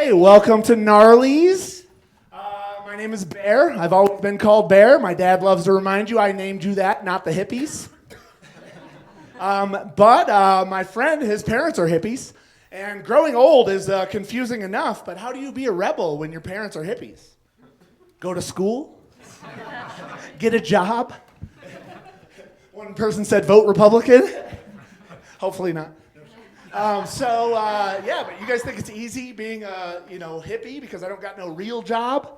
Hey, welcome to Gnarly's. My name is Bear. I've always been called Bear. My dad loves to remind you I named you that, not the hippies. But my friend, his parents are hippies. And growing old is confusing enough, but how do you be a rebel when your parents are hippies? Go to school? Get a job? One person said vote Republican. Hopefully not. But you guys think it's easy being a hippie because I don't got no real job?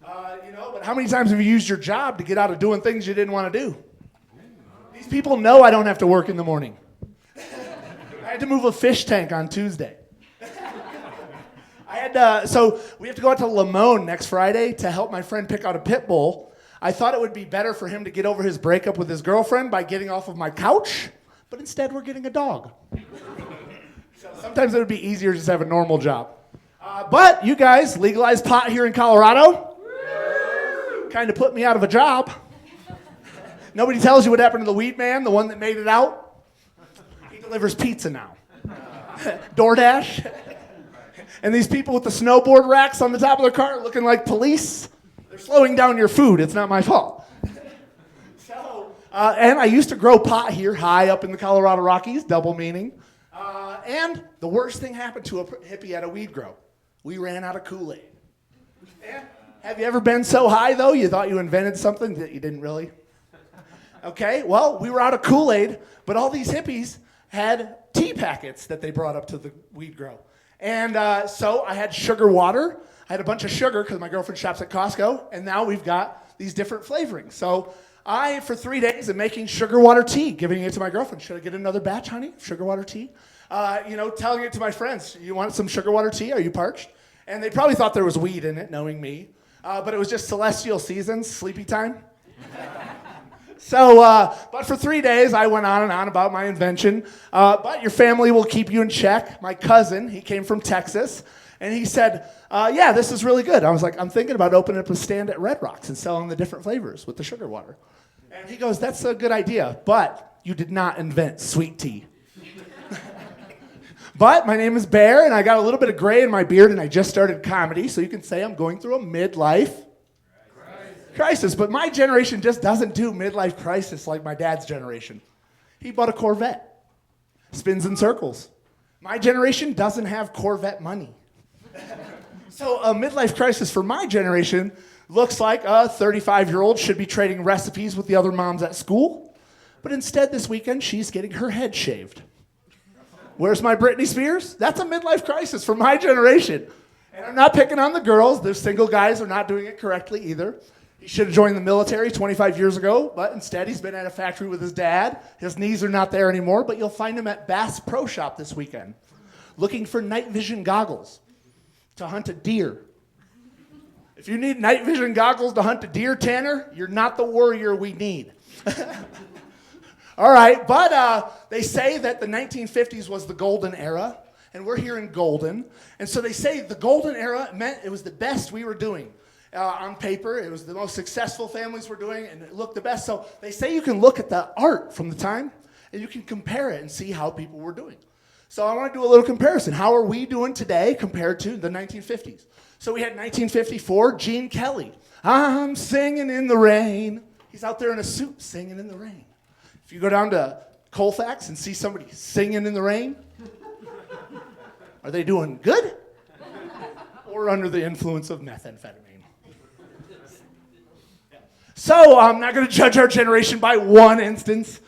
But how many times have you used your job to get out of doing things you didn't want to do? These people know I don't have to work in the morning. I had to move a fish tank on Tuesday. So we have to go out to Limon next Friday to help my friend pick out a pit bull. I thought it would be better for him to get over his breakup with his girlfriend by getting off of my couch, but instead we're getting a dog. So sometimes it would be easier just to have a normal job. But you guys legalized pot here in Colorado. Kind of put me out of a job. Nobody tells you what happened to the weed man, the one that made it out. He delivers pizza now. DoorDash. And these people with the snowboard racks on the top of their car looking like police, they're slowing down your food. It's not my fault. And I used to grow pot here high up in the Colorado Rockies, double meaning. And the worst thing happened to a hippie at a weed grow. We ran out of Kool-Aid. And have you ever been so high, though, you thought you invented something that you didn't really? Okay, well, we were out of Kool-Aid, but all these hippies had tea packets that they brought up to the weed grow. And so I had sugar water. I had a bunch of sugar because my girlfriend shops at Costco, and now we've got these different flavorings. So I, for 3 days, am making sugar water tea, giving it to my girlfriend. Should I get another batch, honey? Sugar water tea? Telling it to my friends. You want some sugar water tea? Are you parched? And they probably thought there was weed in it, knowing me. But it was just celestial seasons, sleepy time. But for 3 days, I went on and on about my invention. But your family will keep you in check. My cousin, he came from Texas, and he said, this is really good. I was like, I'm thinking about opening up a stand at Red Rocks and selling the different flavors with the sugar water. And he goes, that's a good idea, but you did not invent sweet tea. But my name is Bear, and I got a little bit of gray in my beard, and I just started comedy, so you can say I'm going through a midlife crisis. But my generation just doesn't do midlife crisis like my dad's generation. He bought a Corvette. Spins in circles. My generation doesn't have Corvette money. So a midlife crisis for my generation looks like a 35-year-old should be trading recipes with the other moms at school, but instead this weekend she's getting her head shaved. Where's my Britney Spears? That's a midlife crisis for my generation. And I'm not picking on the girls. The single guys are not doing it correctly either. He should have joined the military 25 years ago, but instead he's been at a factory with his dad. His knees are not there anymore, but you'll find him at Bass Pro Shop this weekend, looking for night vision goggles to hunt a deer. If you need night vision goggles to hunt a deer, Tanner, you're not the warrior we need. All right, but they say that the 1950s was the golden era, and we're here in golden. And so they say the golden era meant it was the best we were doing. On paper, it was the most successful families were doing, and it looked the best. So they say you can look at the art from the time, and you can compare it and see how people were doing. So I want to do a little comparison. How are we doing today compared to the 1950s? So we had 1954, Gene Kelly. I'm singing in the rain. He's out there in a suit singing in the rain. If you go down to Colfax and see somebody singing in the rain, are they doing good? Or under the influence of methamphetamine? So I'm not going to judge our generation by one instance.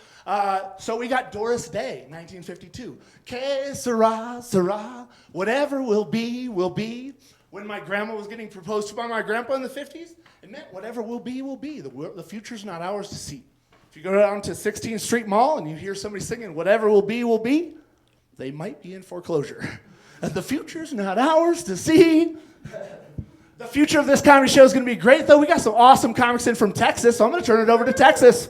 So we got Doris Day, 1952. Que sera, sera, whatever will be, will be. When my grandma was getting proposed to by my grandpa in the 50s, it meant whatever will be, will be. The future's not ours to see. If you go down to 16th Street Mall and you hear somebody singing whatever will be, they might be in foreclosure. The future's not ours to see. The future of this comedy show is going to be great, though. We got some awesome comics in from Texas, so I'm going to turn it over to Texas.